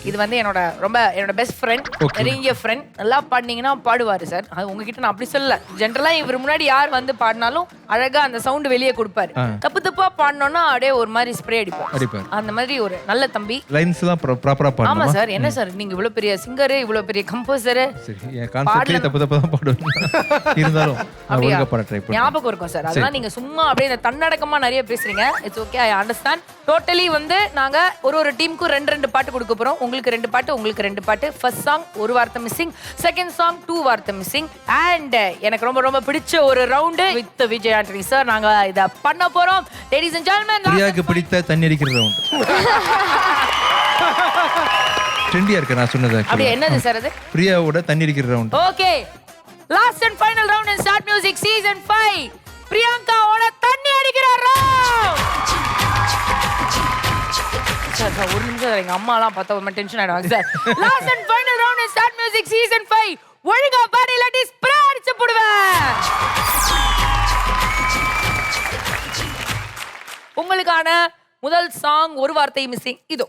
இது வந்து என்னோட பெஸ்ட் ஃப்ரெண்ட், நெருங்கிய ஃப்ரெண்ட். நல்லா பாடினீங்கன்னா பாடுவாரு சார். அது உங்ககிட்ட நான் அப்படி சொல்லல. ஜென்ரலா இவர் முன்னாடி யார் வந்து பாடினாலும் அழகா அந்த சவுண்ட் வெளியே கொடுப்பாரு. தப்பா பாடணும்னா அப்படியே ஒரு மாதிரி ஸ்ப்ரே அடிப்பார். அந்த மாதிரி ஒரு நல்ல தம்பி. லைன்ஸ்லாம் ப்ராப்பரா பாடணுமா? ஆமா சார். என்ன சார் நீங்க இவ்வளவு பெரிய சிங்கர், இவ்வளவு பெரிய கம்போசர். சரி, என் கான்செப்ட்லயே தப்பு தான் பாடுவேன். இருந்தாலும் நான் ஒழுங்கா பாட ட்ரை பண்ணுவேன். ஞாபகம் இருக்கும் சார். அதெல்லாம் நீங்க சும்மா அப்படியே இந்த தன்னடக்கமா நிறைய பேசுறீங்க. It's okay, I understand. Totally வந்து நாங்க ஒரு டீமுக்கு 2 பாட்டு கொடுக்க போறோம். உங்களுக்கு 2 பாட்டு, உங்களுக்கு 2 பாட்டு. ஃபர்ஸ்ட் சாங் ஒரு வார்த்தை மிஸ்ஸிங், செகண்ட் சாங் 2 வார்த்தை மிஸ்ஸிங். அண்ட் எனக்கு ரொம்ப பிடிச்ச ஒரு round with Vijay Antony sir நாங்க இத பண்ண போறோம். லேடீஸ் அண்ட் ஜென்டில்மேன், பிரியாக்கு பிடித்த தண்ணி அடிக்கிற ரவுண்ட். ட்ரெண்டியா இருக்கு நான் சொன்னது. அப்படியே என்னது சார் அது? பிரியாவோட தண்ணி அடிக்கிற round. Okay, last and final round in start music season 5. பிரியங்காவோட தண்ணி அடிக்கிற ரவுண்ட். சார் ஒரு நிமிஷம், எங்க அம்மாலாம் பார்த்தா ஒரு டென்ஷன் ஆயிடுவாங்க sir. Last and final round in start music season 5. ஒழுங்கா பாடி இல்லாட்டி ஸ்ப்ரே அடிச்சு போடுவேன். உங்களுக்கான முதல் சாங் ஒரு வார்த்தை மிஸ்ஸிங் இதோ.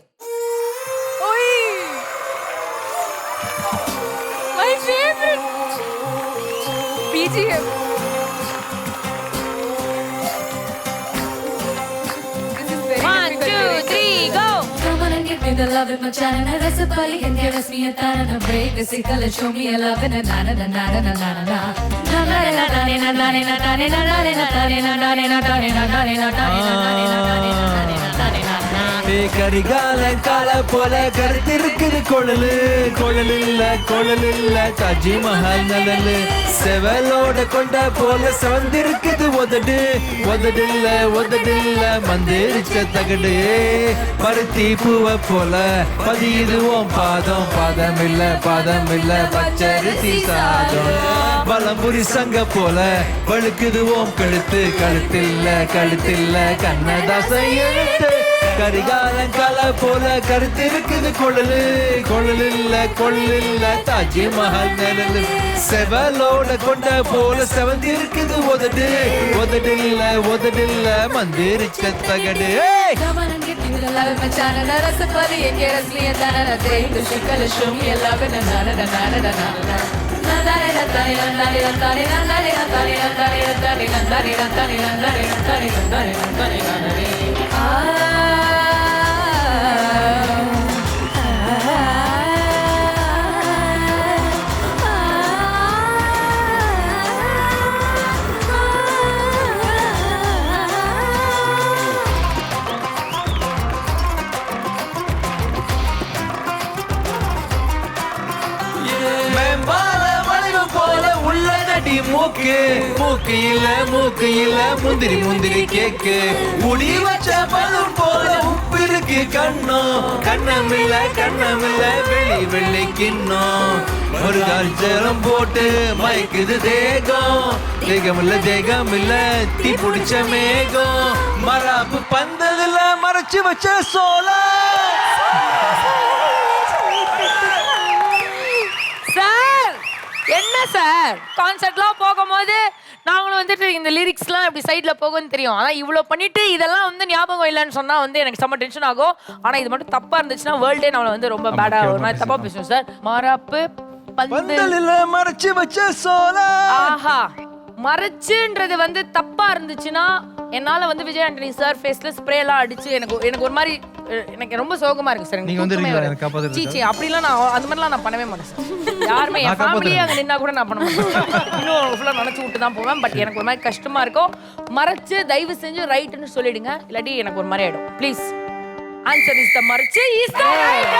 My favorite BGM. This is very 1, 2, 3, go. Come on and give me the love in my channel. And that's a pali and give us me a tan and a break. This is color, show me a love and a na na na na na na na na na. Na na na na na na na na na na na na na na Karikala கால போல கருத்திருக்குது கொழலு கொழலில்ல தாஜ்மஹால் நலலு செவலோட கொண்ட போல செவந்திருக்குது உதடில்ல மந்திரிச்ச தகடு பருத்தி பூவ போல பதியுதுவோம் பாதமில்ல பச்சரிசி சாதம் வலம்புரி சங்க போல வழுக்குதுவோம் கழுத்தில்ல கண்ணதாச எழுத்து கரிகாலங்கால போல கருத்திருக்குது கொழலில்ல தாஜ்மஹால் நிழலு செவலோட கொண்ட போல செவந்திருக்குது உதடில்ல மந்திரிச்ச தகடு. Come on and give me the love in my channel. And that's a pali and give us me a tan and a break. This is color, show me a love and a na na na na na na na na. மூக்கு இல்ல முந்திரி கேக்கு முடி வச்ச balloon போல உப்பு இருக்கு கண்ணமில்ல வெள்ளி கிண்ணம் ஒரு கால்ச்சரம் போட்டு மயக்குது தேகம் இல்ல தீ பிடிச்ச மேகம் மராப்பு பந்ததுல மறைச்சு வச்ச சோள. என்ன சார் கான்சர்ட்லாம் போகும்போது நாங்களும் வந்துட்டு இந்த லிரிக்ஸ்லாம் இப்படி சைட்ல போகும்னு தெரியும். ஆனா இவ்வளவு பண்ணிட்டு இதெல்லாம் வந்து ஞாபகம் இல்லைன்னு சொன்னா வந்து எனக்கு செம்ம டென்ஷன் ஆகும். ஆனா இது மட்டும் தப்பா இருந்துச்சுன்னா வேர்ல்டே நம்மள வந்து ரொம்ப பேடா ஒரு மாதிரி தப்பா பேசுவோம் சார். மாராப்பு பந்தலில மறைச்சு வச்ச சோள. ஆஹா, மறைச்சுன்றது வந்து தப்பா இருந்துச்சுன்னா என்னால வந்து விஜய் ஆண்டனி சார் ஃபேஸ்ல ஸ்ப்ரே எல்லாம் அடிச்சு எனக்கு ஒரு மாதிரி எனக்கு ரொம்ப சோகமா இருக்கு சார். நீங்க வந்து சீச்சி அப்படிலாம் நான் அந்த மாதிரிலாம் நான் பண்ணவே மாட்டேன் சார். யாருமே என் ஃபேமிலியே அங்கே நின்னா கூட நான் பண்ண மாட்டேன். இன்னும் ஃபுல்லாக நினச்சி விட்டு தான் போவேன். பட் எனக்கு ஒரு மாதிரி கஷ்டமா இருக்கும். மறைச்சு தயவு செஞ்சு ரைட்டுன்னு சொல்லிடுங்க, இல்லாட்டி எனக்கு ஒரு மாதிரி ஆயிடும். ப்ளீஸ் ஆன்சர் இஸ் த மறைச்சு இஸ் த ரைட்.